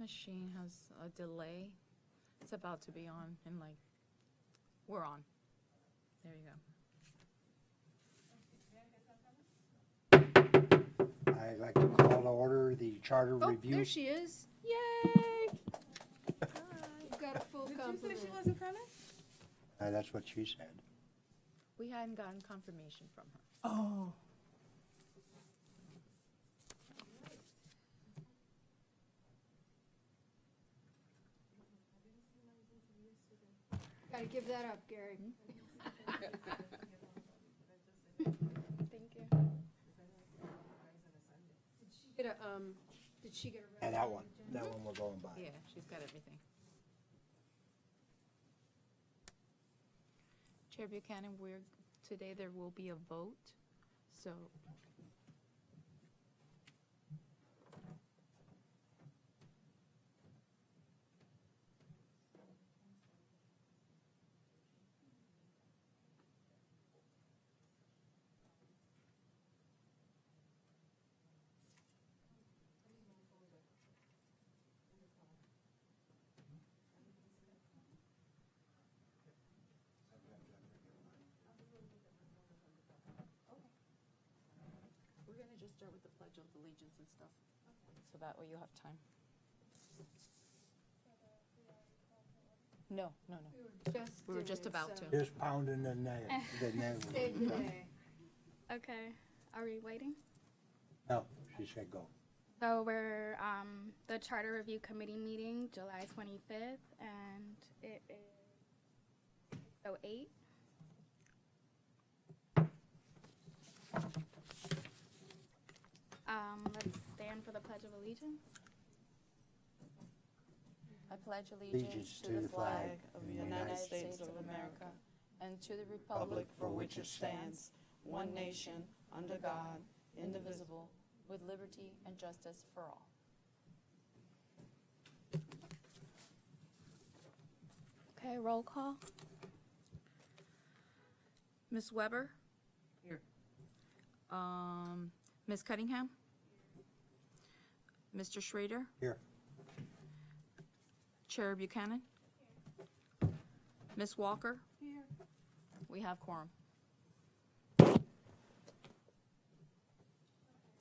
machine has a delay. It's about to be on, and like, we're on. There you go. I'd like to call to order the charter Oh, review. there she is. Yay! We've got a full complement. Did you say she wasn't coming? That's what she said. We hadn't gotten confirmation from her. Oh. Gotta give that up, Gary. Thank you. Did she get a? Yeah, that one we're going by. Yeah, she's got everything. Chair Buchanan, today there will be a vote, so. We're gonna just start with the Pledge of Allegiance and stuff, so that way you'll have time. No. We were just about to. Just pounding the nail. Save the day. Okay, are we waiting? No, she said go. So we're, the Charter Review Committee meeting, July 25th, and it is 6:08. Let's stand for the Pledge of Allegiance. I pledge allegiance to the flag of the United States of America and to the republic for which it stands, one nation, under God, indivisible, with liberty and justice for all. Okay, roll call. Ms. Weber? Here. Ms. Cunningham? Mr. Schrader? Here. Chair Buchanan? Ms. Walker? Here. We have quorum.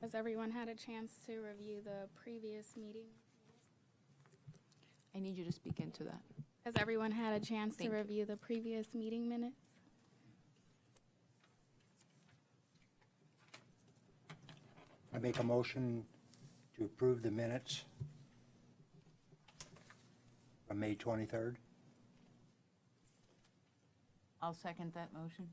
Has everyone had a chance to review the previous meeting? I need you to speak into that. Has everyone had a chance to Thank you. review the previous meeting minutes? I make a motion to approve the minutes from May 23rd. I'll second that motion.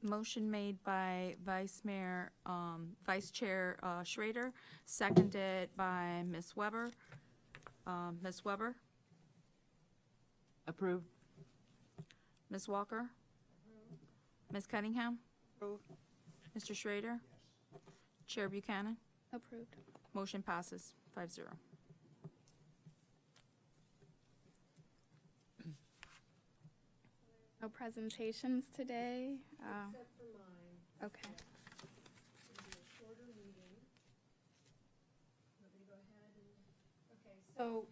Motion made by Vice Chair Schrader, seconded by Ms. Weber. Ms. Weber? Approved. Ms. Walker? Ms. Cunningham? Approved. Mr. Schrader? Chair Buchanan? Approved. Motion passes 5-0. No presentations today. Except for mine. Okay. It's gonna be a shorter meeting. Want me to go ahead and, okay, so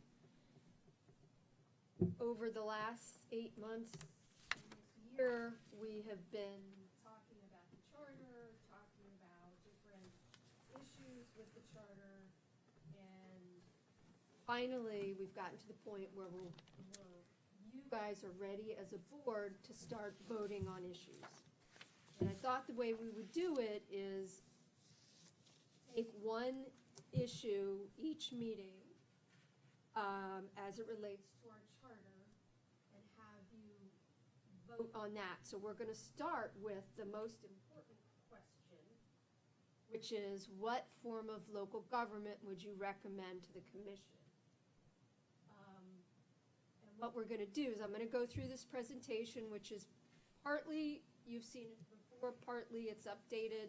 over the last 8 months, this year, we have been talking about the charter, talking about different issues with the charter, and finally, we've gotten to the point where you guys are ready as a board to start voting on issues. And I thought the way we would do it is take one issue each meeting as it relates to our charter and have you vote on that. So we're going to start with the most important question, which is what form of local government would you recommend to the commission? And what we're going to do is I'm going to go through this presentation, which is partly you've seen it before, partly it's updated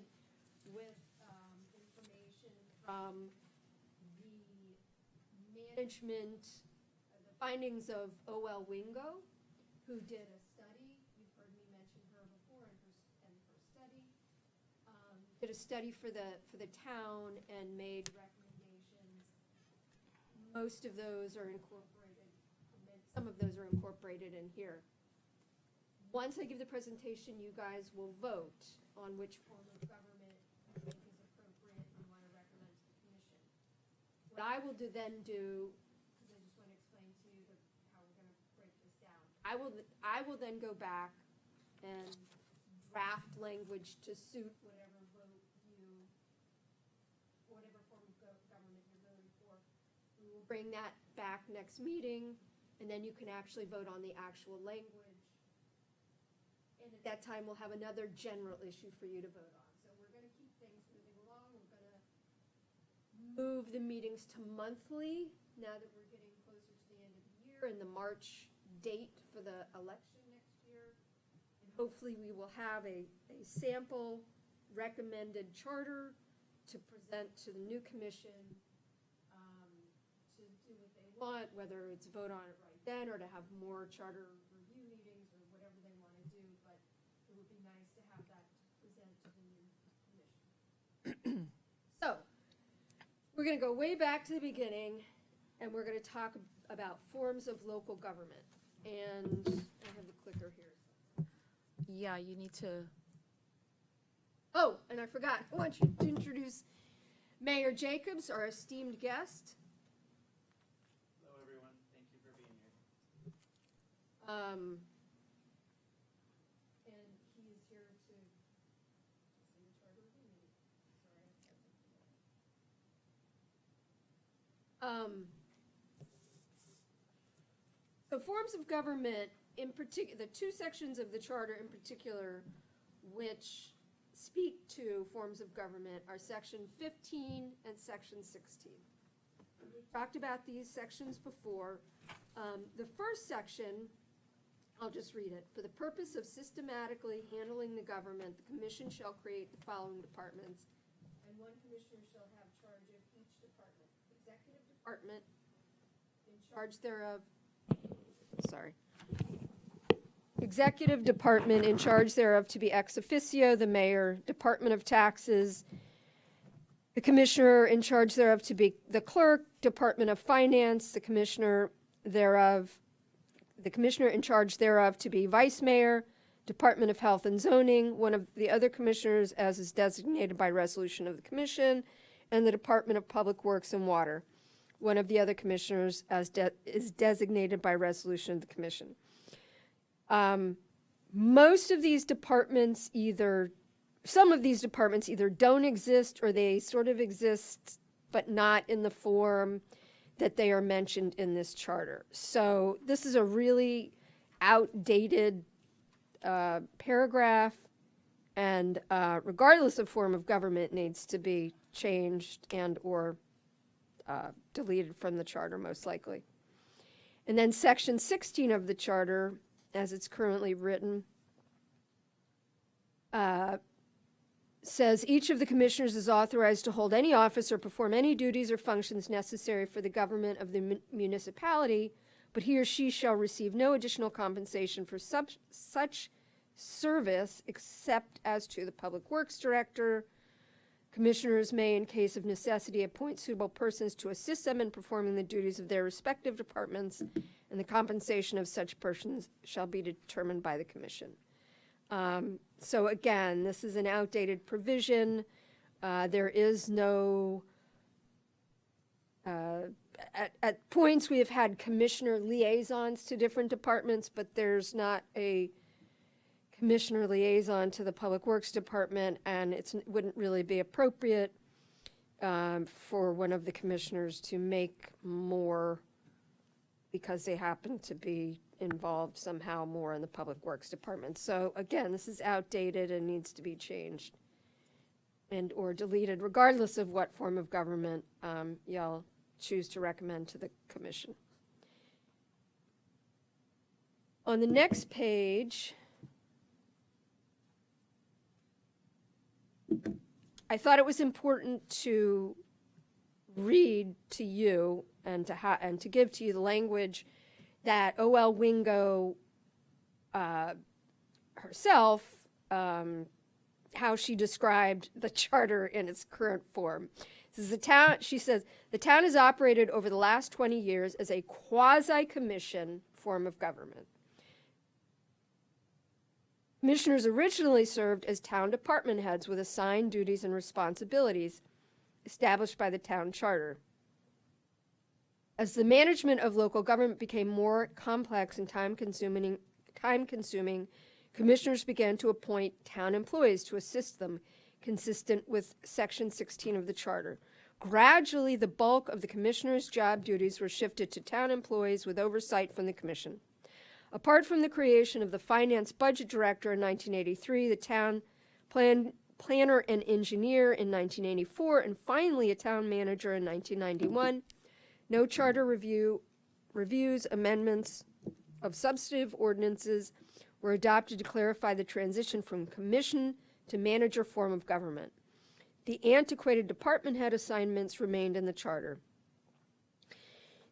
with information from the management, the findings of O.L. Wingo, who did a study. You've heard me mention her before and her study. Did did a study for the town and made recommendations. Most of those are incorporated, some of those are incorporated in here. Once I give the presentation, you guys will vote on which form of government you think is appropriate and want to recommend to the commission. What I will then do, because I just want to explain to you how we're going to break this down. I will then go back and draft language to suit whatever vote whatever form of government you're voting for. We will bring that back next meeting, and then you can actually vote on the actual language. And at that time, we'll have another general issue for you to vote on. So we're going to keep things moving along. We're going to move the meetings to monthly now that we're getting closer to the end of the year and the March date for the election next year. And hopefully we will have a sample recommended charter to present to the new commission to do what they want, whether it's vote on it right then or to have more charter review meetings or whatever they want to do. But it would be nice to have that to present to the new commission. So we're going to go way back to the beginning, and we're going to talk about forms of local government. And I have the clicker here. Yeah, you need to. Oh, and I forgot. I want you to introduce Mayor Jacobs, our esteemed guest. Hello, everyone. Thank you for being here. And he is here to see the charter review meeting. So forms of government, in particular, the two sections of the charter in particular, which speak to forms of government, are section 15 and section 16. We've talked about these sections before. The first section, I'll just read it. For the purpose of systematically handling the government, the commission shall create the following departments, and one commissioner shall have charge of each department. Executive department, in charge thereof, Executive department in charge thereof to be ex officio, the mayor. Department of taxes, the commissioner in charge thereof to be the clerk. Department of finance, the commissioner in charge thereof to be vice mayor. Department of health and zoning, one of the other commissioners as is designated by resolution of the commission. And the Department of public works and water, one of the other commissioners as is designated by resolution of the commission. Most of these departments some of these departments either don't exist or they sort of exist, but not in the form that they are mentioned in this charter. So this is a really outdated paragraph, and regardless of form of government, needs to be changed and or deleted from the charter, most likely. And then section 16 of the charter, as it's currently written, says each of the commissioners is authorized to hold any office or perform any duties or functions necessary for the government of the municipality, but he or she shall receive no additional compensation for such service except as to the public works director. Commissioners may, in case of necessity, appoint suitable persons to assist them in performing the duties of their respective departments, and the compensation of such persons shall be determined by the commission. So again, this is an outdated provision. There is no, at points we have had commissioner liaisons to different departments, but there's not a commissioner liaison to the Public Works Department, and it wouldn't really be appropriate for one of the commissioners to make more because they happen to be involved somehow more in the Public Works Department. So again, this is outdated and needs to be changed and or deleted, regardless of what form of government y'all choose to recommend to the commission. On the next page, I thought it was important to read to you and to give to you the language that O.L. Wingo herself how she described the charter in its current form. She says, the town has operated over the last 20 years as a quasi-commission form of government. Commissioners originally served as town department heads with assigned duties and responsibilities established by the town charter. As the management of local government became more complex and time-consuming, commissioners began to appoint town employees to assist them, consistent with Section 16 of the charter. Gradually, the bulk of the commissioners' job duties were shifted to town employees with oversight from the commission. Apart from the creation of the finance budget director in 1983, the town planner and engineer in 1984, and finally a town manager in 1991, no charter reviews, amendments of substantive ordinances were adopted to clarify the transition from commission to manager form of government. The antiquated department head assignments remained in the charter.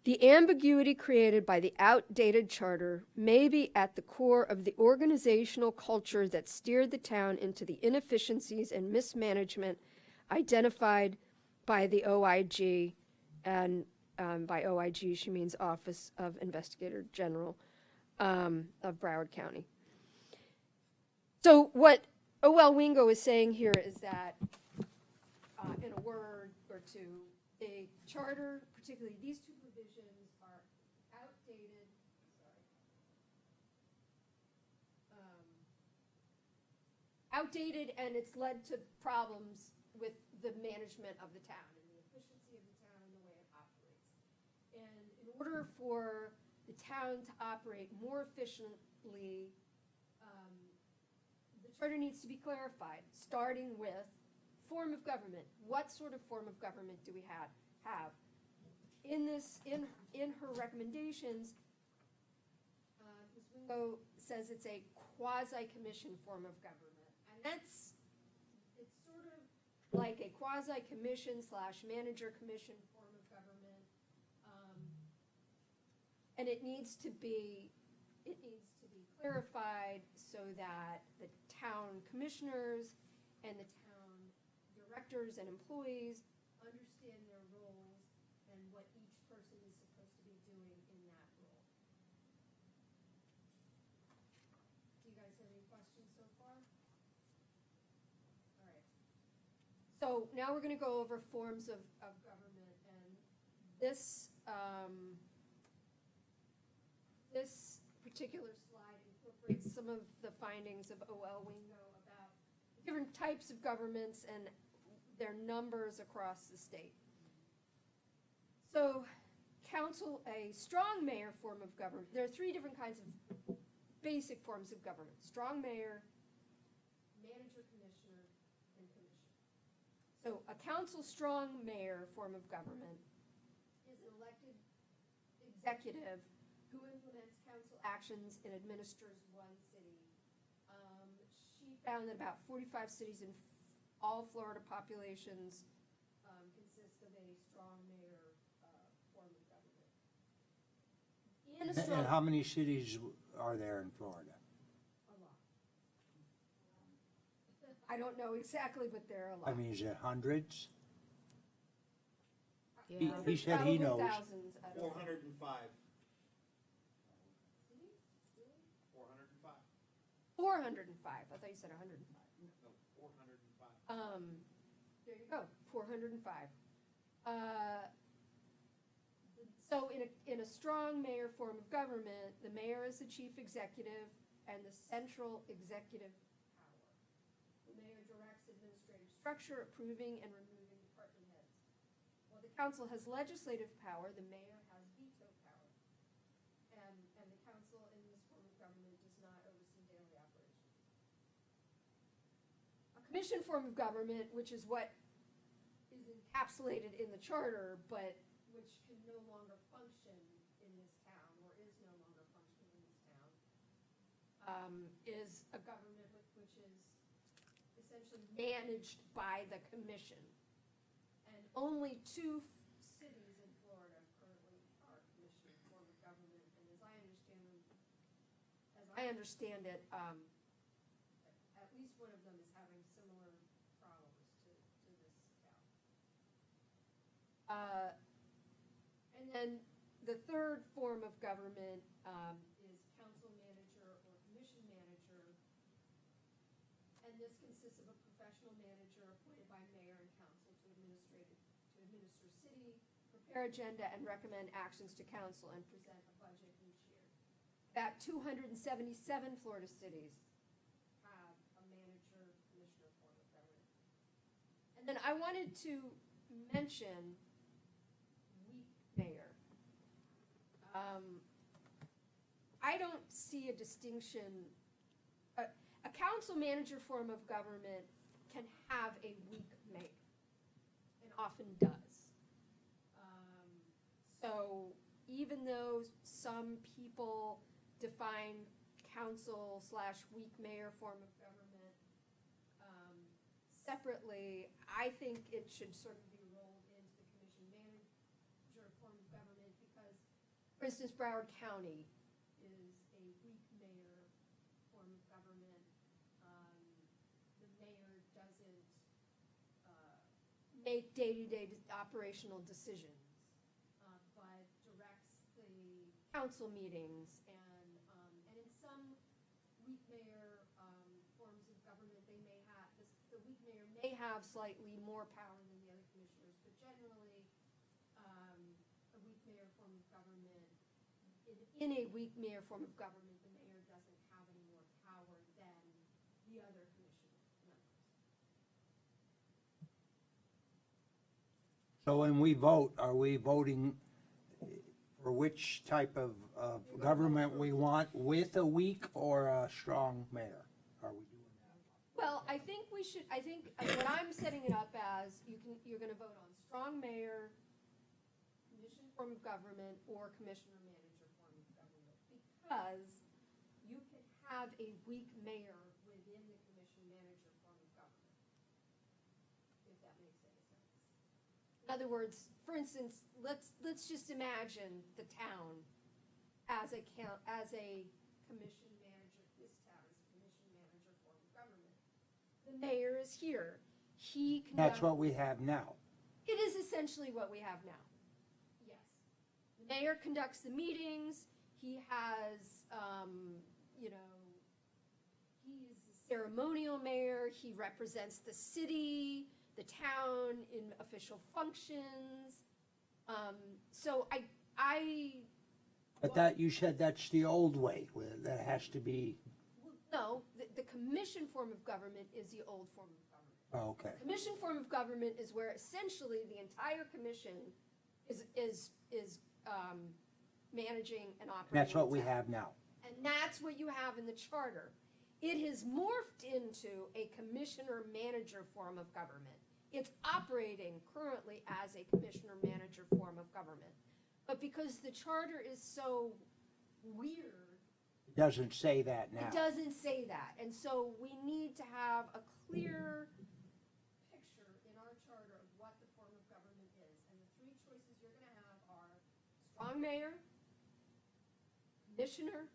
The ambiguity created by the outdated charter may be at the core of the organizational culture that steered the town into the inefficiencies and mismanagement identified by the OIG, and by OIG she means Office of Investigator General of Broward County. So what O.L. Wingo is saying here is that, in a word or two, the charter, particularly these two provisions, are outdated. Outdated, and it's led to problems with the management of the town and the efficiency of the town and the way it operates. And in order for the town to operate more efficiently, the charter needs to be clarified, starting with form of government. What sort of form of government do we have? In her recommendations, Ms. Wingo says it's a quasi-commission form of government, and it's sort of like a quasi-commission / manager commission form of government, and it needs to be clarified so that the town commissioners and the town directors and employees understand their roles and what each person is supposed to be doing in that role. Do you guys have any questions so far? All right. So now we're going to go over forms of government, and this this particular slide incorporates some of the findings of O.L. Wingo about different types of governments and their numbers across the state. So, a strong mayor form of government. There are three different kinds of basic forms of government: strong mayor, manager commissioner, and commission. So, a council strong mayor form of government is an elected executive who implements council actions and administers one city. She found that about 45 cities in all Florida populations consist of a strong mayor form of government. And how many cities are there in Florida? A lot. I don't know exactly, but there are a lot. I mean, is it hundreds? Yeah. He said he knows. Thousands, I don't know. 405. 405. 405. I thought you said 105. No, 405. There you go, 405. So in a strong mayor form of government, the mayor is the chief executive and the central executive power. The mayor directs administrative structure, approving and removing department heads. While the council has legislative power, the mayor has veto power. And the council in this form of government does not oversee daily operations. A commission form of government, which is what is encapsulated in the charter, but which can no longer function in this town, or is no longer functioning in this town, is a government which is essentially managed by the commission. And only 2 cities in Florida currently are commission form of government, and as I understand it, at least one of them is having similar then the third form of government is council manager or commission manager. And this consists of a professional manager appointed by mayor and council to administer city, prepare agenda, and recommend actions to council and present a budget each year. About 277 Florida cities have a manager-commissioner form of government. And then I wanted to mention weak mayor. I don't see a distinction. A council manager form of government can have a weak mayor, and often does. So even though some people define council/weak mayor form of government separately, I think it should sort of be rolled into the commission manager form of government because, for instance, Broward County is a weak mayor form of government. The mayor doesn't make day-to-day operational decisions, but directs the council meetings, and in some weak mayor forms of government, they may have, the weak mayor may have slightly more power than the other commissioners, but generally, a weak mayor form of government, in a weak mayor form of government, the mayor doesn't have any more power than the other commission members. So when we vote, are we voting for which type of government we want, with a weak or a strong mayor? Are we doing that? Well, I think we should, I think what I'm setting it up as, you're gonna vote on strong mayor, commission form of government, or commissioner manager form of government. Because you can have a weak mayor within the commission manager form of government. If that makes any sense. In other words, for instance, let's just imagine the town as a commission manager. This town is a commission manager form of government. The mayor is here. He conducts. That's what we have now. It is essentially what we have now. Yes. The mayor conducts the meetings. He has, he's a ceremonial mayor. He represents the city, the town in official functions. So But that, you said that's the old way, where that has to be, no, the commission form of government is the old form of government. oh, okay. Commission form of government is where essentially the entire commission is managing and operating. That's what we the town. have now. And that's what you have in the charter. It has morphed into a commissioner-manager form of government. It's operating currently as a commissioner-manager form of government. But because the charter is so weird, It doesn't say that now. it doesn't say that. And so we need to have a clear picture in our charter of what the form of government is. And the three choices you're going to have are strong mayor, commissioner,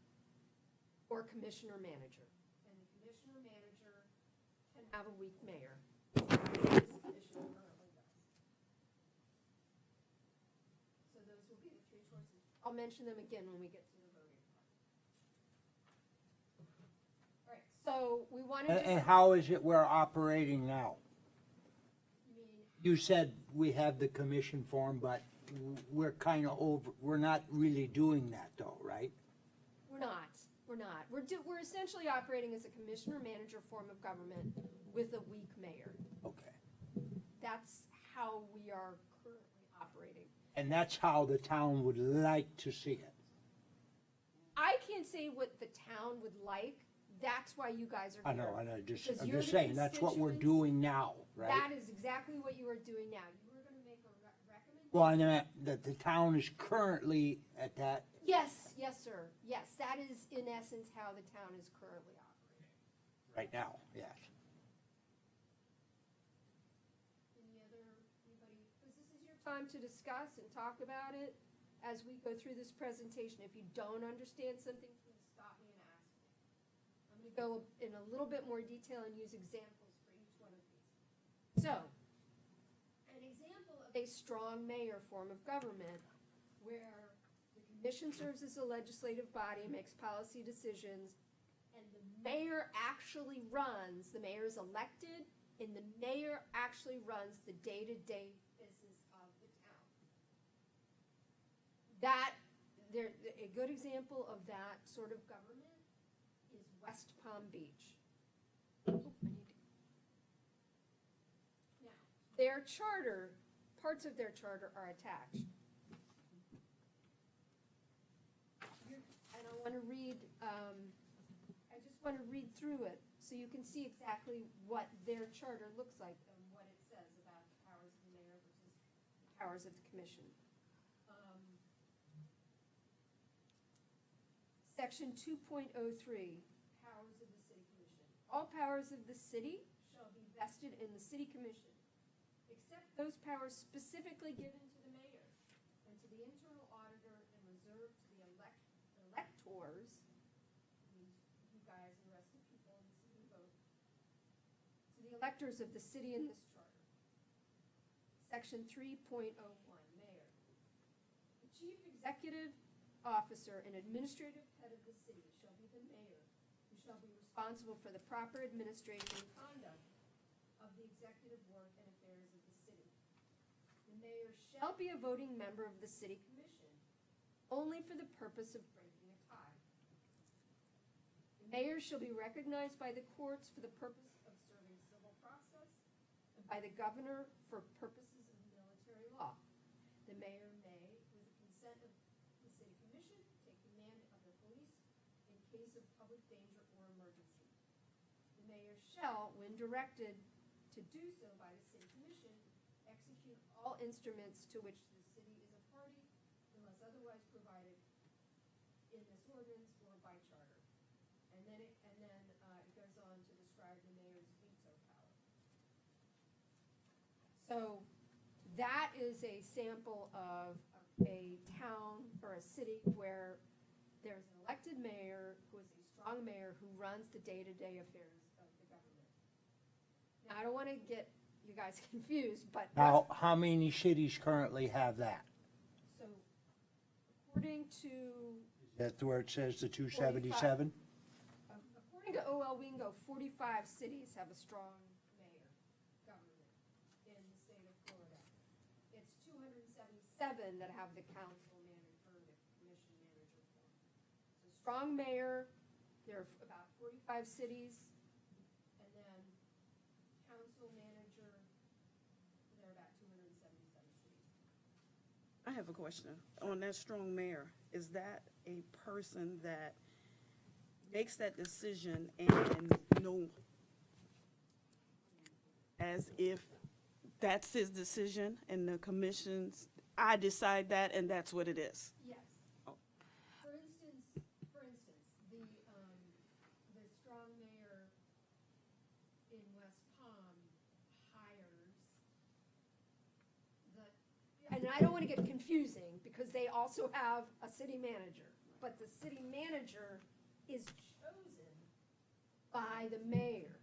or commissioner-manager. And the commissioner-manager can have a weak mayor. This commissioner currently does. So those will be the three choices. I'll mention them again when we get to the voting part. All right, so we wanted to. And how is it we're operating now? You mean, You said we have the commission form, but we're kind of over, we're not really doing that though, right? we're not. We're essentially operating as a commissioner-manager form of government with a weak mayor. Okay. That's how we are currently operating. And that's how the town would like to see it. I can't say what the town would like. That's why you guys are I here. know, Because I'm you're just the saying, that's what we're constituents. doing now, right? That is exactly what you are doing now. You were gonna make a recommendation. Well, I know that the town is currently at that, Yes, sir. Yes, that is in essence how the town is currently operating. right now, yes. Anybody, because this is your time to discuss and talk about it as we go through this presentation. If you don't understand something, please stop me and ask me. I'm gonna go in a little bit more detail and use examples for each one of these. So, an example of a strong mayor form of government where the commission serves as a legislative body, makes policy decisions, and the mayor actually runs, the mayor is elected, and the mayor actually runs the day-to-day business of the town. A good example of that sort of government is West Palm Beach. Now, their charter, parts of their charter are attached. And I want to read, I just want to read through it so you can see exactly what their charter looks like and what it says about the powers of the mayor versus the powers of the commission. Section 2.03, powers of the city commission. All powers of the city shall be vested in the city commission, except those powers specifically given to the mayor and to the internal auditor and reserved to the electors, means you guys and the rest of the people in the city who vote, to the electors of the city in this charter. Section 3.01, mayor. The chief executive officer and administrative head of the city shall be the mayor, who shall be responsible for the proper administration and conduct of the executive work and affairs of the city. The mayor shall be a voting member of the city commission, only for the purpose of breaking a tie. The mayor shall be recognized by the courts for the purpose of serving civil process, and by the governor for purposes of military law. The mayor may, with the consent of the city commission, take command of the police in case of public danger or emergency. The mayor shall, when directed to do so by the city commission, execute all instruments to which the city is a party unless otherwise provided in this ordinance or by charter. And then it goes on to describe the mayor's veto power. So that is a sample of a town or a city where there's an elected mayor who is a strong mayor who runs the day-to-day affairs of the government. Now, I don't want to get you guys confused, but Now, how many cities currently have that? so according to That's where it says the 277? according to OL Wingo, 45 cities have a strong mayor government in the state of Florida. It's 277 that have the council manager or the commission manager form. So strong mayor, there are about 45 cities, and then council manager, there are about 277 cities. I have a question. On that strong mayor, is that a person that makes that decision and, as if that's his decision and the commission's, I decide that and that's what it is? Yes. Oh. For instance, the strong mayor in West Palm hires and I don't want to get confusing because they also have a city manager, but the city manager is chosen by the mayor,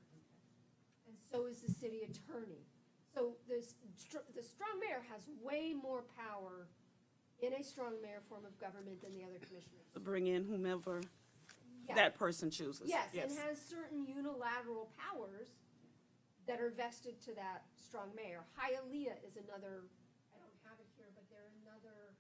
and so is the city attorney. So the strong mayor has way more power in a strong mayor form of government than the other commissioners. To bring in whomever Yeah. that person chooses? Yes, and has certain unilateral powers that are vested to that strong mayor. Hialeah is another, I don't have it here, but they're another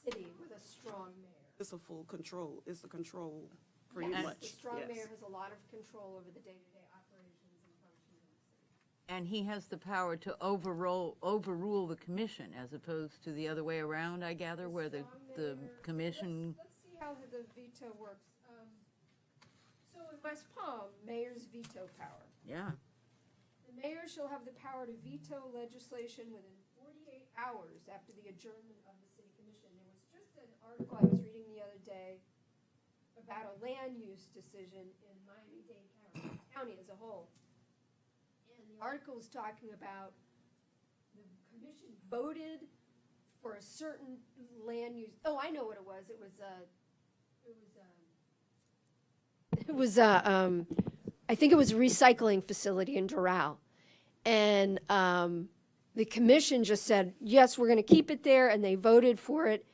city with a strong mayor. It's a full control, it's a control, pretty Yes, much. the strong yes. mayor has a lot of control over the day-to-day operations and functions of the city. And he has the power to overrule the commission as opposed to the other way around, I gather, where the Strong mayor- commission, Let's see how the veto works. So in West Palm, mayor's veto power. yeah. The mayor shall have the power to veto legislation within 48 hours after the adjournment of the city commission. There was just an article I was reading the other day about a land use decision in Miami-Dade County as a whole. And the article was talking about the commission voted for a certain land use, oh, I know what it was. I think it was a recycling facility in Doral. And the commission just said, yes, we're going to keep it there, and they voted for it.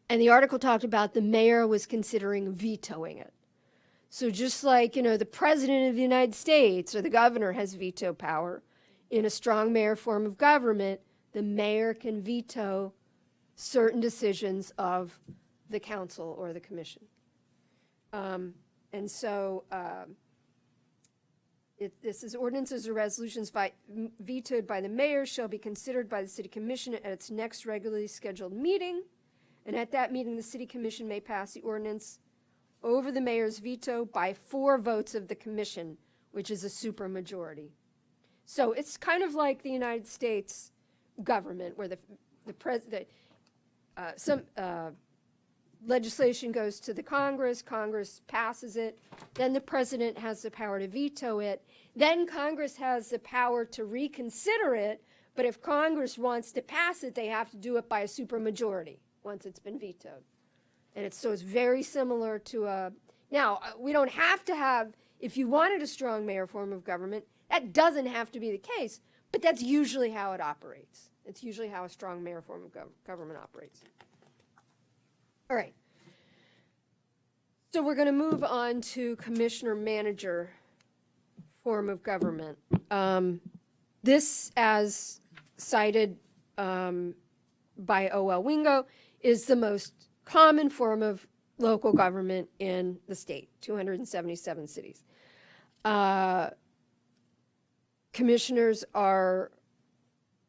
And the article talked about the mayor was considering vetoing it. So just like, the president of the United States or the governor has veto power, in a strong mayor form of government, the mayor can veto certain decisions of the council or the commission. And so this is ordinances or resolutions vetoed by the mayor shall be considered by the city commission at its next regularly scheduled meeting. And at that meeting, the city commission may pass the ordinance over the mayor's veto by 4 votes of the commission, which is a supermajority. So it's kind of like the United States government, where some legislation goes to the Congress passes it, then the president has the power to veto it, then Congress has the power to reconsider it, but if Congress wants to pass it, they have to do it by a supermajority once it's been vetoed. And it's very similar to now, we don't have to have, if you wanted a strong mayor form of government, that doesn't have to be the case, but that's usually how it operates. It's usually how a strong mayor form of government operates. All right. So we're going to move on to commissioner-manager form of government. This, as cited by O.L. Wingo, is the most common form of local government in the state, 277 cities. Commissioners are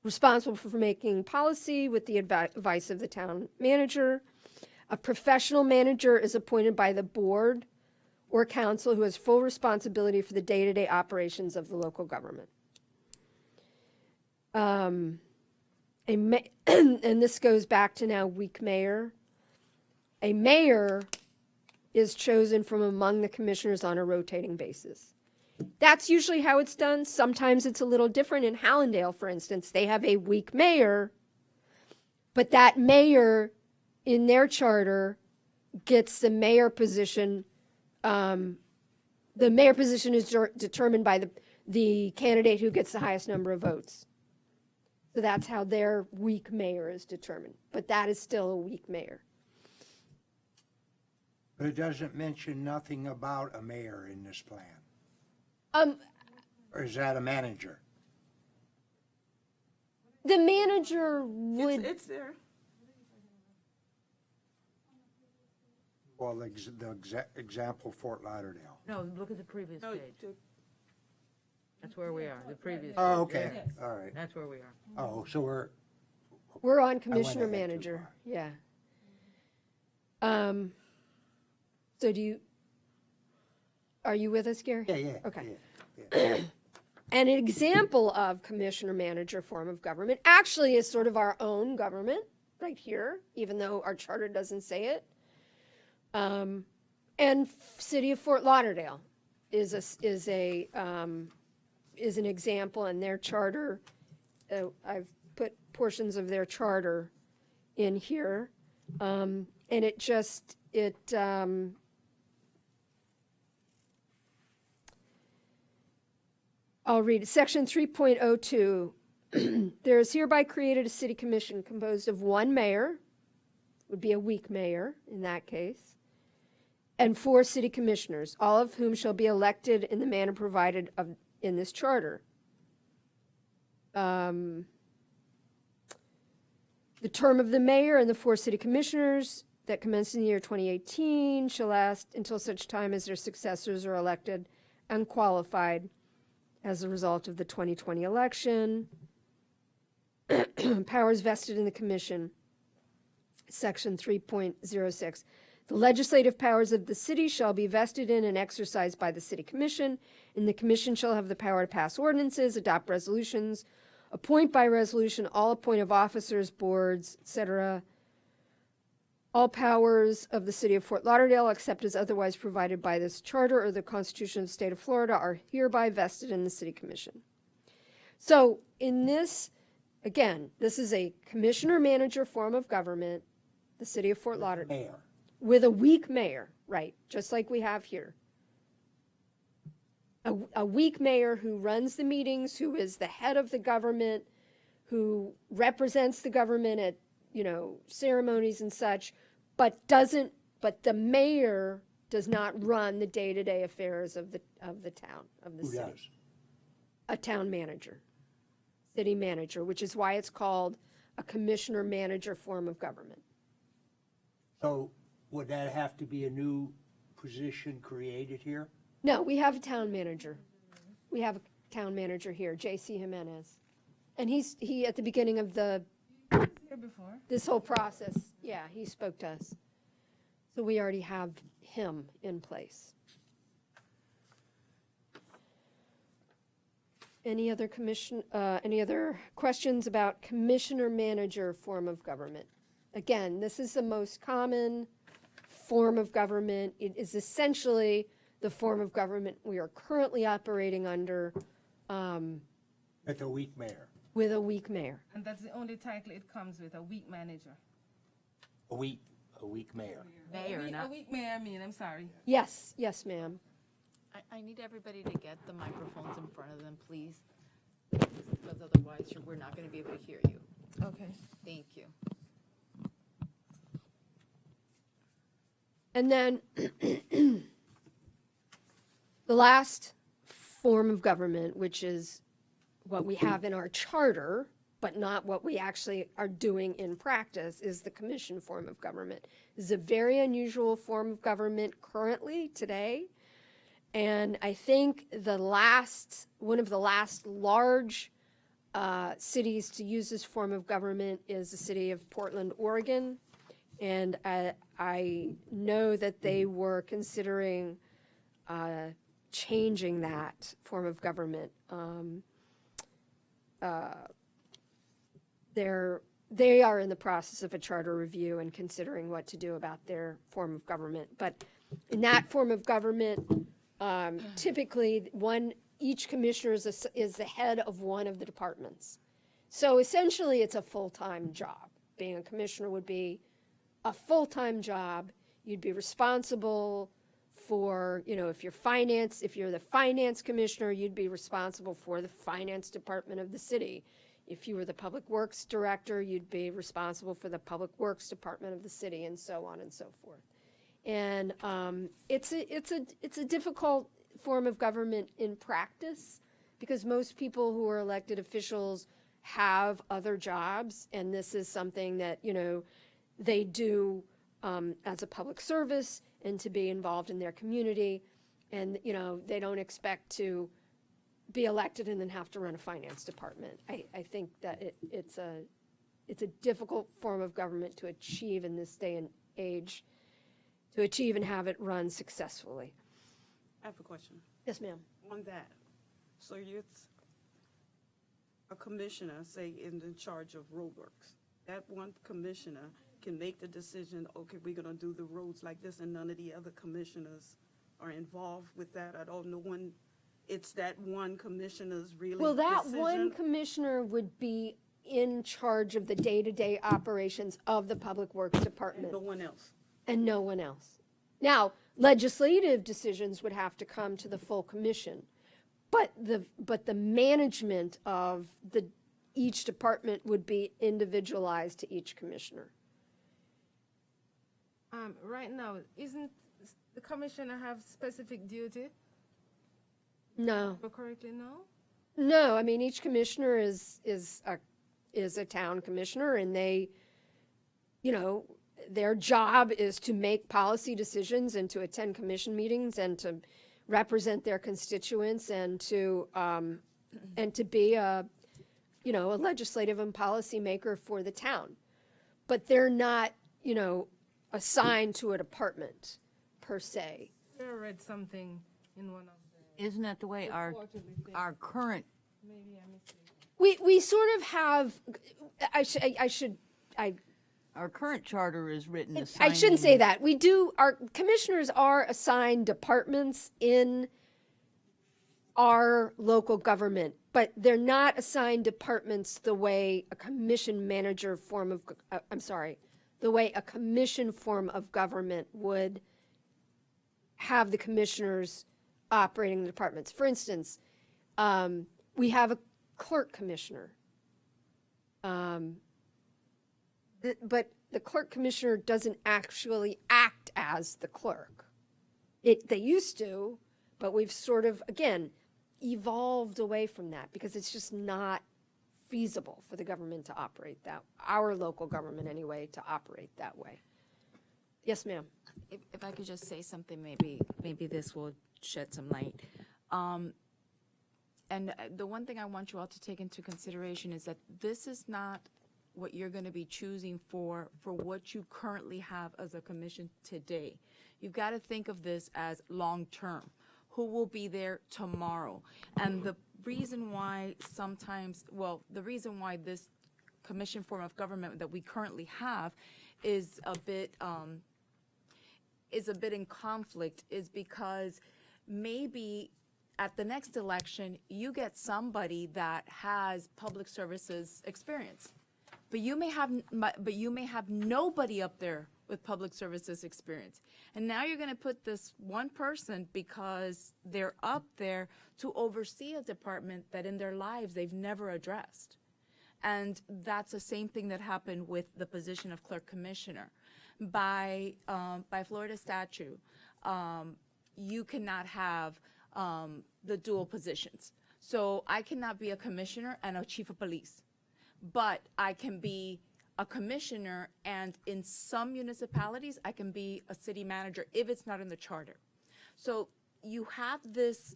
responsible for making policy with the advice of the town manager. A professional manager is appointed by the board or council who has full responsibility for the day-to-day operations of the local government. And this goes back to now weak mayor. A mayor is chosen from among the commissioners on a rotating basis. That's usually how it's done. Sometimes it's a little different. In Hallandale, for instance, they have a weak mayor, but that mayor in their charter gets the mayor position. The mayor position is determined by the candidate who gets the highest number of votes. So that's how their weak mayor is determined. But that is still a weak mayor. But it doesn't mention nothing about a mayor in this plan. Or is that a manager? The manager would. It's there. Well, the example, Fort Lauderdale. No, look at the previous No, page. That's where we are, the previous. Oh, page. okay, Yeah. all right. That's where we are. Oh, so We're on commissioner ahead too manager. far. Yeah. So are you with us, Gary? yeah. Okay. Yeah. An example of commissioner manager form of government actually is sort of our own government right here, even though our charter doesn't say it. And City of Fort Lauderdale is an example, and their charter. I've put portions of their charter in here, and I'll read it. Section 3.02. There is hereby created a city commission composed of 1 mayor, would be a weak mayor in that case, and 4 city commissioners, all of whom shall be elected in the manner provided in this charter. The term of the mayor and the 4 city commissioners that commenced in the year 2018 shall last until such time as their successors are elected and qualified as a result of the 2020 election. Powers vested in the commission. Section 3.06. The legislative powers of the city shall be vested in and exercised by the city commission, and the commission shall have the power to pass ordinances, adopt resolutions, appoint by resolution all appointive officers, boards, etc. All powers of the city of Fort Lauderdale, except as otherwise provided by this charter or the Constitution of the state of Florida, are hereby vested in the city commission. So in this, again, this is a commissioner-manager form of government, the city of Fort Lauderdale. Mayor. With a weak mayor, right, just like we have here. A weak mayor who runs the meetings, who is the head of the government, who represents the government at, ceremonies and such, but the mayor does not run the day-to-day affairs of the town, of the Who city. does? A town manager, city manager, which is why it's called a commissioner-manager form of government. So would that have to be a new position created here? No, we have a town manager. We have a town manager here, J.C. Jimenez. And he, at the beginning of this whole process, yeah, he spoke to us. So we already have him in place. Any other questions about commissioner-manager form of government? Again, this is the most common form of government. It is essentially the form of government we are currently operating under With a weak mayor? with a weak mayor. And that's the only title it comes with, a weak manager. A weak mayor. Mayor, A weak mayor, I'm sorry. Yes, ma'am. I need everybody to get the microphones in front of them, please. Because otherwise, we're not going to be able to hear you. Okay. Thank you. And then the last form of government, which is what we have in our charter, but not what we actually are doing in practice, is the commission form of government. This is a very unusual form of government currently, today. And I think one of the last large cities to use this form of government is the city of Portland, Oregon. And I know that they were considering changing that form of government. They are in the process of a charter review and considering what to do about their form of government. But in that form of government, typically each commissioner is the head of one of the departments. So essentially, it's a full-time job. Being a commissioner would be a full-time job. You'd be responsible for, if you're the finance commissioner, you'd be responsible for the finance department of the city. If you were the public works director, you'd be responsible for the public works department of the city, and so on and so forth. And it's a difficult form of government in practice because most people who are elected officials have other jobs, and this is something that they do as a public service and to be involved in their community, and they don't expect to be elected and then have to run a finance department. I think that it's a difficult form of government to achieve in this day and age, to achieve and have it run successfully. I have a question Yes, ma'am. on that. So you're a commissioner, say, in charge of roadworks. That one commissioner can make the decision, okay, we're gonna do the roads like this, and none of the other commissioners are involved with that at all? No one, it's that one commissioner's really Well, that decision? one commissioner would be in charge of the day-to-day operations of the Public Works Department. No one else? And no one else. Now, legislative decisions would have to come to the full commission, but the management of each department would be individualized to each commissioner. Right now, isn't the commissioner have specific duty? No, Correctly, no? no. I mean, each commissioner is a town commissioner, and they, their job is to make policy decisions and to attend commission meetings and to represent their constituents and to be a legislative and policy maker for the town. But they're not, assigned to a department per se. I read something in one of the. Isn't that the way our current, Maybe I missed it. We sort of have, our current charter is written I assigning. shouldn't say that. Our commissioners are assigned departments in our local government, but they're not assigned departments the way a commission form of government would have the commissioners operating the departments. For instance, we have a clerk commissioner. But the clerk commissioner doesn't actually act as the clerk. They used to, but we've sort of, again, evolved away from that because it's just not feasible for the government to operate our local government anyway, to operate that way. Yes, ma'am. If I could just say something, maybe this will shed some light. And the one thing I want you all to take into consideration is that this is not what you're going to be choosing for what you currently have as a commission today. You've got to think of this as long-term. Who will be there tomorrow? And the reason why the reason why this commission form of government that we currently have is a bit in conflict is because maybe at the next election, you get somebody that has public services experience. But you may have nobody up there with public services experience. And now you're going to put this one person because they're up there to oversee a department that in their lives they've never addressed. And that's the same thing that happened with the position of clerk commissioner. By Florida statute, you cannot have the dual positions. So I cannot be a commissioner and a chief of police, but I can be a commissioner, and in some municipalities, I can be a city manager if it's not in the charter. So you have this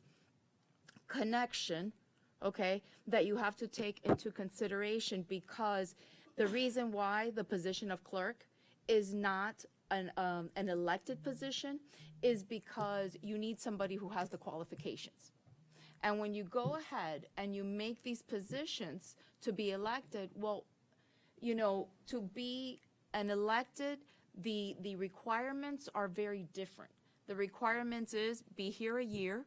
connection, okay, that you have to take into consideration, because the reason why the position of clerk is not an elected position is because you need somebody who has the qualifications. And when you go ahead and you make these positions to be elected, well, you know, to be an elected, the requirements are very different. The requirements is be here a year,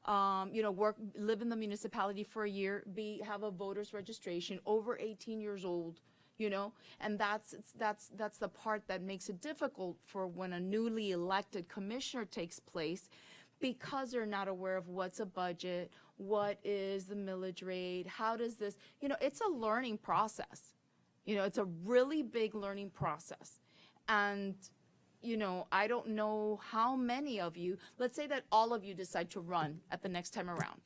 you know, live in the municipality for a year, have a voter's registration, over 18 years old, you know, and that's the part that makes it difficult for when a newly elected commissioner takes place, because they're not aware of what's a budget, what is the millage rate, how does this, you know, it's a learning process. You know, it's a really big learning process. And, you know, I don't know how many of you, let's say that all of you decide to run at the next time around.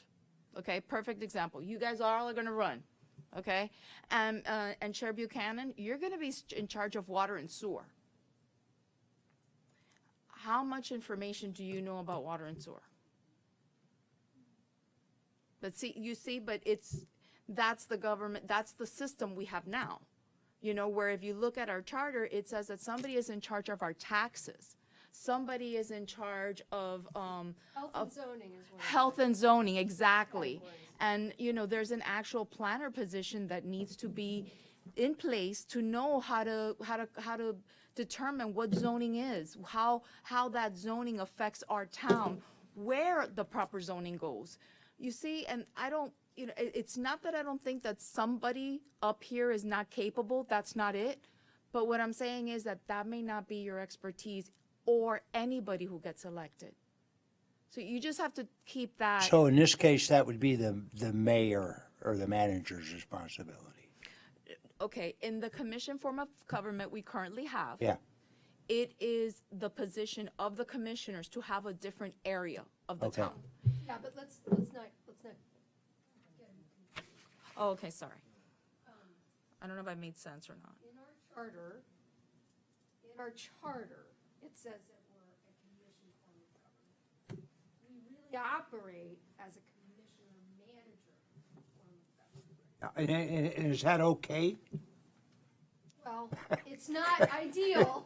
Okay, perfect example. You guys all are going to run. Okay, and Chair Buchanan, you're going to be in charge of water and sewer. How much information do you know about water and sewer? But that's the government, that's the system we have now. You know, where if you look at our charter, it says that somebody is in charge of our taxes. Somebody is in charge of Health and zoning is one. health and zoning, exactly. And, you know, there's an actual planner position that needs to be in place to know how to determine what zoning is, how that zoning affects our town, where the proper zoning goes. You see, and I don't, you know, it's not that I don't think that somebody up here is not capable, that's not it. But what I'm saying is that may not be your expertise or anybody who gets elected. So you just have to keep that. So in this case, that would be the mayor or the manager's responsibility. Okay, in the commission form of government we currently have. Yeah. It is the position of the commissioners to have a different area of the Okay. town. Yeah, but let's not. Oh, okay, sorry. I don't know if I made sense or not. In our charter, it says that we're a commission form of government. We really operate as a commissioner-manager form of government. And is that okay? Well, it's not ideal.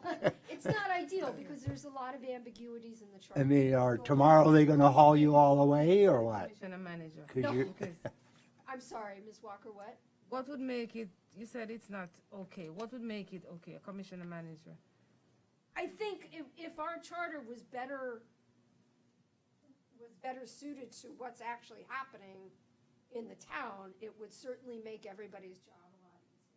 It's not ideal because there's a lot of ambiguities in the charter. I mean, tomorrow they going to haul you all away or what? Commissioner manager. Could No. you? I'm sorry, Ms. Walker, what? What would make it, you said it's not okay. What would make it okay, a commissioner manager? I think if our charter was better suited to what's actually happening in the town, it would certainly make everybody's job a lot easier.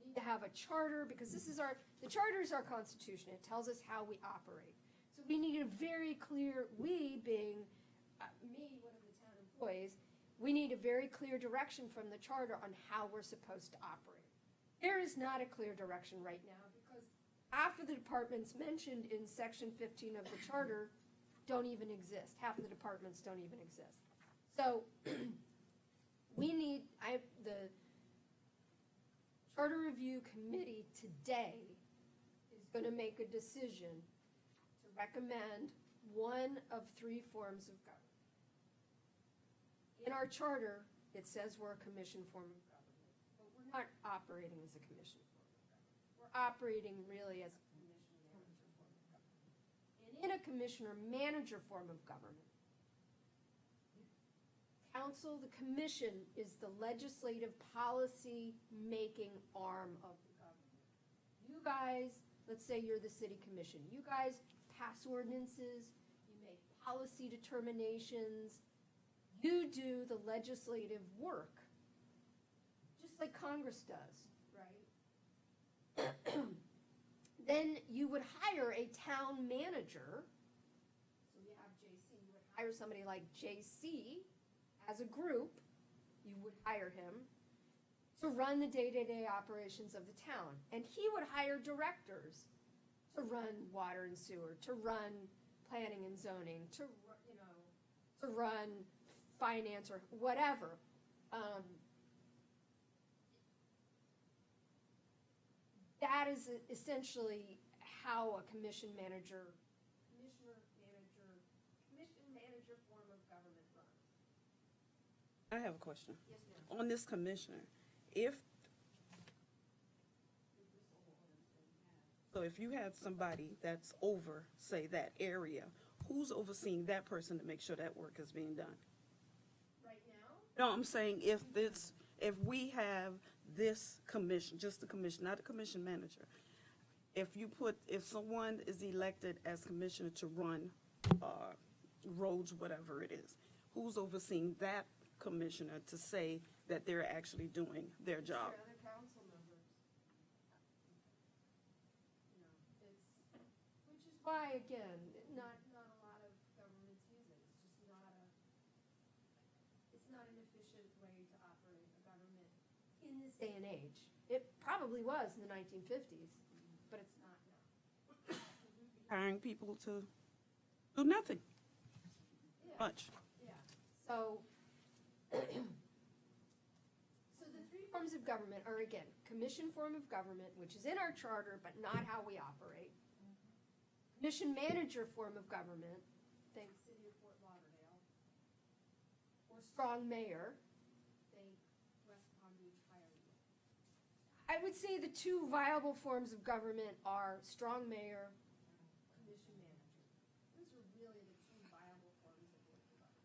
We need to have a charter, because the charter is our constitution. It tells us how we operate. So we need a very clear, we being, me, one of the town employees, we need a very clear direction from the charter on how we're supposed to operate. There is not a clear direction right now because half of the departments mentioned in section 15 of the charter don't even exist. Half of the departments don't even exist. So the Charter Review Committee today is going to make a decision to recommend one of three forms of government. In our charter, it says we're a commission form of government, but we're not operating as a commission form of government. We're operating really as a commission-manager form of government. And in a commissioner-manager form of government, council, the commission, is the legislative policy-making arm of the government. You guys, let's say you're the city commission, you guys pass ordinances, you make policy determinations, you do the legislative work, just like Congress does, right? Then you would hire a town manager, so you have JC, you would hire somebody like JC. As a group, you would hire him to run the day-to-day operations of the town. And he would hire directors to run water and sewer, to run planning and zoning, to run finance or whatever. That is essentially how a commission manager form of government runs. I have a question. Yes, ma'am. On this commissioner, if you have somebody that's over, say, that area, who's overseeing that person to make sure that work is being done? Right now? No, I'm saying if we have this commission, just the commission, not the commission manager, if someone is elected as commissioner to run roads, whatever it is, who's overseeing that commissioner to say that they're actually doing their job? Sure, other council members. Which is why, again, not a lot of governments use it. It's not an efficient way to operate a government in this day and age. It probably was in the 1950s, but it's not now. Hiring people to do nothing much. Yeah, so the three forms of government are, again, commission form of government, which is in our charter, but not how we operate. Commission manager form of government, think City of Fort Lauderdale. Or strong mayor, think West Palm Beach Fire. I would say the two viable forms of government are strong mayor, commission manager. Those are really the two viable forms of local government.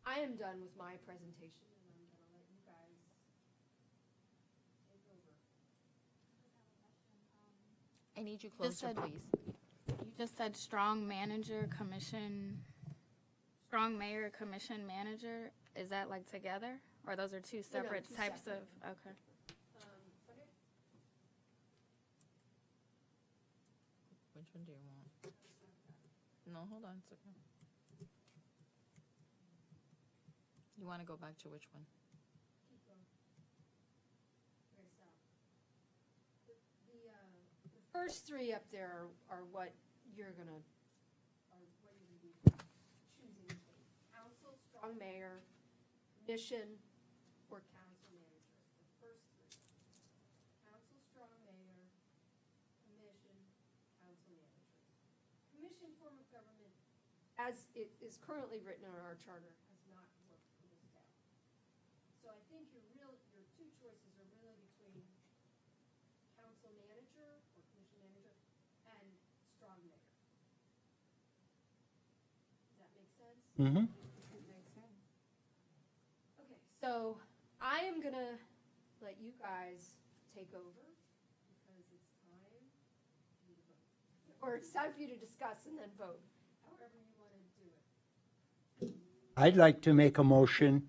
I am done with my presentation, and I'm gonna let you guys take over. I need you Just closer, said- please. You just said strong manager, strong mayor, commission manager. Is that like together? Or those are two separate two types separate. of, okay. Okay. Which one do you want? No, hold on, it's okay. You want to go back to which one? Keep going. Okay, stop. The first three up there are what you're gonna be choosing between. Council, strong mayor, commission, or council manager. The first three. Council, strong mayor, commission, council manager. Commission form of government, as it is currently written in our charter, has not worked for this town. So I think your two choices are really between council manager or commission manager and strong mayor. Does that make sense? Mm-hmm. Makes sense. Okay, so I am gonna let you guys take over because it's time for you to vote. Or it's time for you to discuss and then vote, however you wanna do it. I'd like to make a motion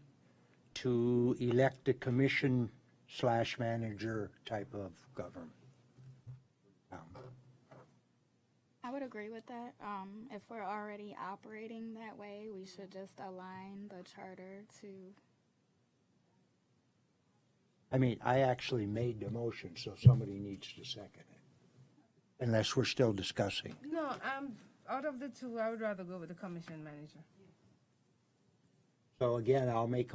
to elect a commission/manager type of government. I would agree with that. If we're already operating that way, we should just align the charter to. I mean, I actually made the motion, so somebody needs to second it. Unless we're still discussing. No, out of the two, I would rather go with the commission manager. So again, I make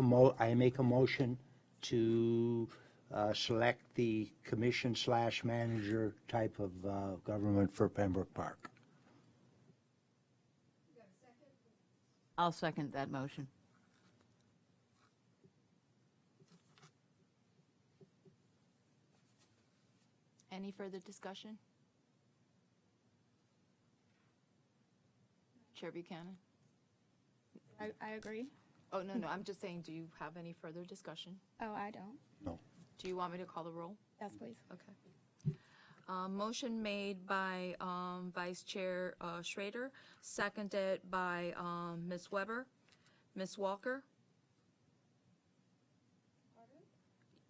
a motion to select the commission/manager type of government for Pembroke Park. I'll second that motion. Any further discussion? Chair Buchanan? I agree. Oh, no, I'm just saying, do you have any further discussion? Oh, I don't. Do you want me to call the roll? Yes, please. Okay. Motion made by Vice Chair Schrader, seconded by Ms. Weber. Ms. Walker?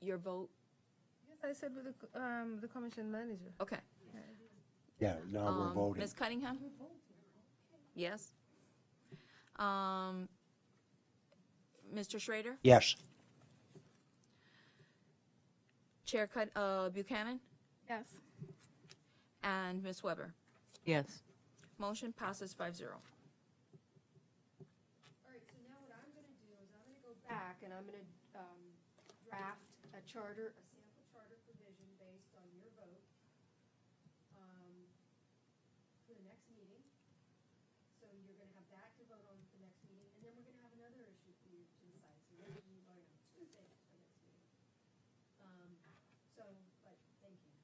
Your vote? Yes, I said with the commission manager. Okay. Yeah, now we're voting. Ms. Cunningham? Yes. Mr. Schrader? Yes. Chair Buchanan? Yes. And Ms. Weber? Yes. Motion passes 5-0. All right, so now what I'm gonna do is I'm gonna go back and I'm gonna draft a charter, a sample charter provision based on your vote for the next meeting. So you're gonna have that to vote on for the next meeting, and then we're gonna have another issue for you to decide. So we're gonna be voting on two things for next meeting. But thank you.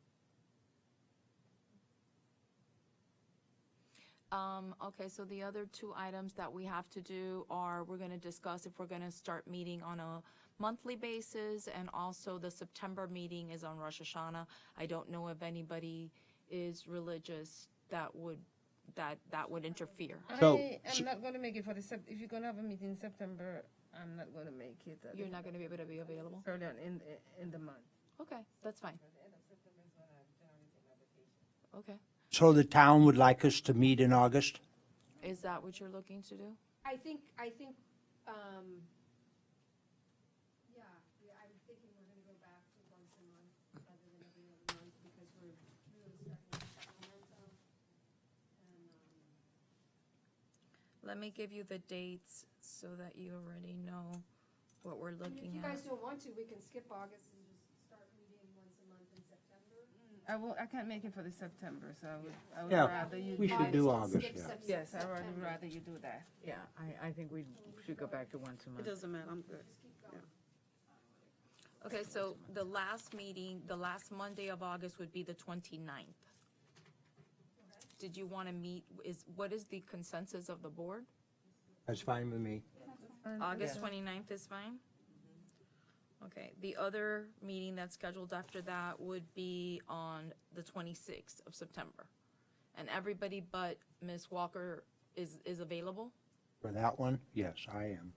Okay, so the other two items that we have to do are, we're gonna discuss if we're gonna start meeting on a monthly basis, and also the September meeting is on Rosh Hashanah. I don't know if anybody is religious that would interfere. So- I'm not gonna make it for if you're gonna have a meeting in September, I'm not gonna make it. You're not gonna be able to be available? Early on in the month. Okay, that's fine. Okay. So the town would like us to meet in August? Is that what you're looking to do? I think, yeah, I'm thinking we're gonna go back to once a month rather than every other month, because we're really starting to set momentum. And, Let me give you the dates so that you already know what we're I mean, if looking you at. guys don't want to, we can skip August and just start meeting once a month in September. I can't make it for the September, so I would Yeah, rather you. we should do August, Skip yeah. Yes, I would September. rather you do that. Yeah, I think we should go back to once a It month. doesn't matter, I'm good. Okay, so the last meeting, the last Monday of August would be the 29th. Did you want to meet, what is the consensus of the board? That's fine with me. August 29th is fine? Okay, the other meeting that's scheduled after that would be on the 26th of September. And everybody but Ms. Walker is available? For that one, yes, I am.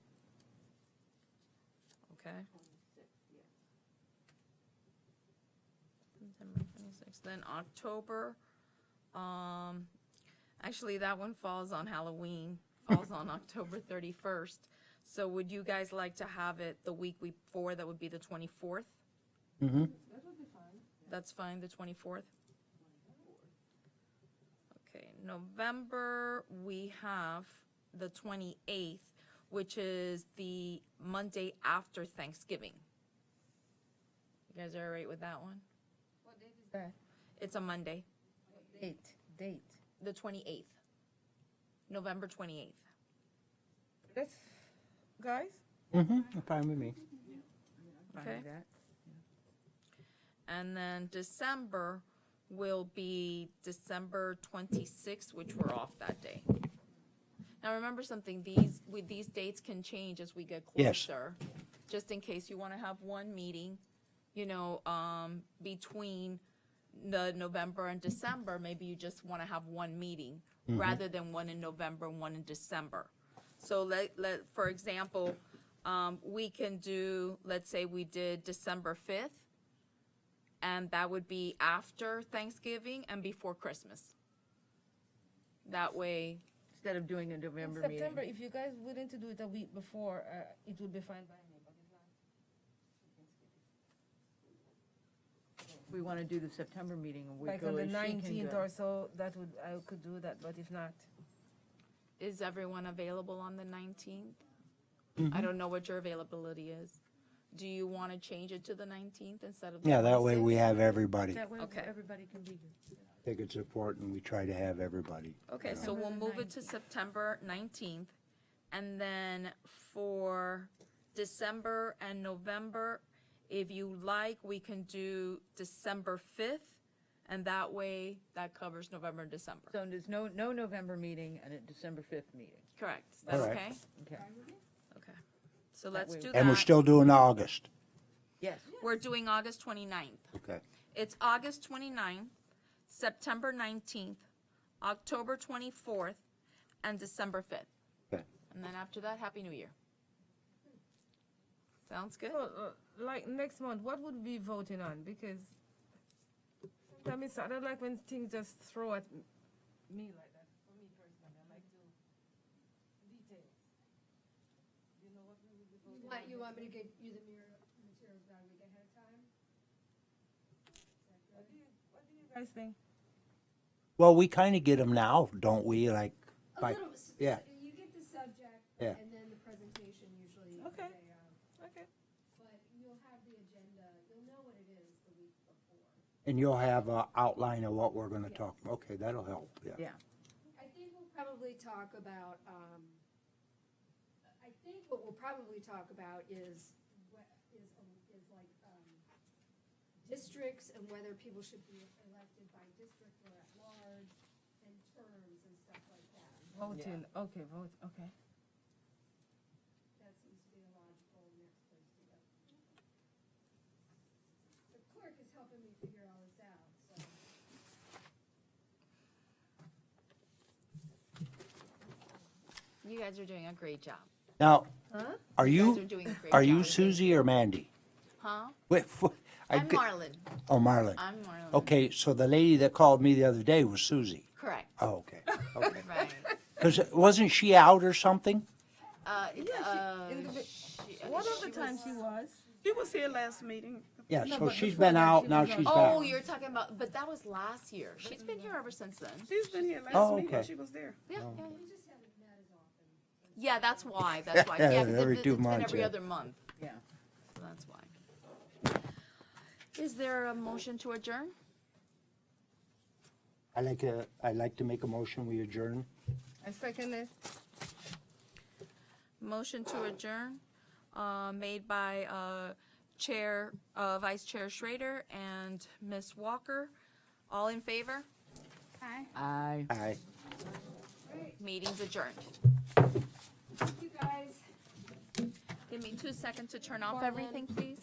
Okay. September 26th. Then October, actually, that one falls on Halloween, falls on October 31st. So would you guys like to have it the week before? That would be the 24th? Mm-hmm. That's fine, the 24th? Okay, November, we have the 28th, which is the Monday after Thanksgiving. You guys are all right with that one? What date is that? It's a Monday, Date. the 28th. November 28th. That's, guys? Mm-hmm, fine with me. Fine Okay. with that. And then December will be December 26th, which we're off that day. Now, remember something, these dates can change as we get Yes. closer. Just in case you want to have one meeting, between the November and December, maybe you just want to have one meeting rather than one in November and one in December. So for example, we can do, let's say we did December 5th, and that would be after Thanksgiving and before Christmas. That way, Instead of doing a In November September, meeting. if you guys willing to do it a week before, it would be fine by me, but if not, If we want to do the September meeting a week Like on early, the she can 19th go. or so, I could do that, but if not, Is everyone available on the 19th? I don't know what your availability is. Do you want to change it to the 19th instead of the 26th? Yeah, that way we have everybody. that way Okay. everybody can be here. I think it's important we try to have everybody. Okay, so we'll move it to September 19th. And then for December and November, if you like, we can do December 5th. And that way, that covers November and December. So there's no November meeting and a December 5th meeting. Correct. Is that All right. okay? Okay. Okay. So let's way do we- that. And we're still doing August. Yes. We're doing August 29th. Okay. It's August 29th, September 19th, October 24th, and December 5th. Okay. And then after that, Happy New Year. Sounds good? So, like next month, what would we be voting on? Because sometimes I don't like when things just throw at me like that. For me personally, I like to detail. You know what we would be voting on? You want me to get you the materials about a week ahead of time? What do you guys think? Well, we kind of get them now, don't we? Like, A by, little, yeah. you get the subject, Yeah. and then the presentation usually the Okay. day of. Okay. But you'll have the agenda, you'll know what it is the week before. And you'll have an outline of what we're gonna talk. Okay, that'll help, yeah. Yeah. I think we'll probably talk about, I think what we'll probably talk about is like, districts and whether people should be elected by district or at large, and terms and stuff like that. Voting, okay, vote, okay. That seems to be a logical next place to go. The clerk is helping me figure all this out, so. You guys are doing a great job. Now, are You guys are you, doing a great are you job. Susie or Mandy? Huh? Wait, I'm Marlon. Oh, Marlon. I'm Marlon. Okay, so the lady that called me the other day was Susie. Correct. Oh, okay, okay. Right. Because wasn't she out or something? One of the times she was. She was here last meeting. Yeah, No, so but she's before been that, out, she now was she's on- back. Oh, you're talking about, but that was last year. She's been here ever since then. She's been here Oh, last meeting, okay. she was there. Yeah, Oh. yeah, yeah. We just haven't met as often. Yeah, that's why, that's why. Yeah, 'cause Every it's 2 been months, every yeah. other month, Yeah. so that's why. Is there a motion to adjourn? I'd like to make a motion, we adjourn. I second it. Motion to adjourn, made by Vice Chair Schrader and Ms. Walker. All in favor? Hi. Aye. Meeting's adjourned. You guys. Give me 2 seconds to turn off Marlon. everything, please.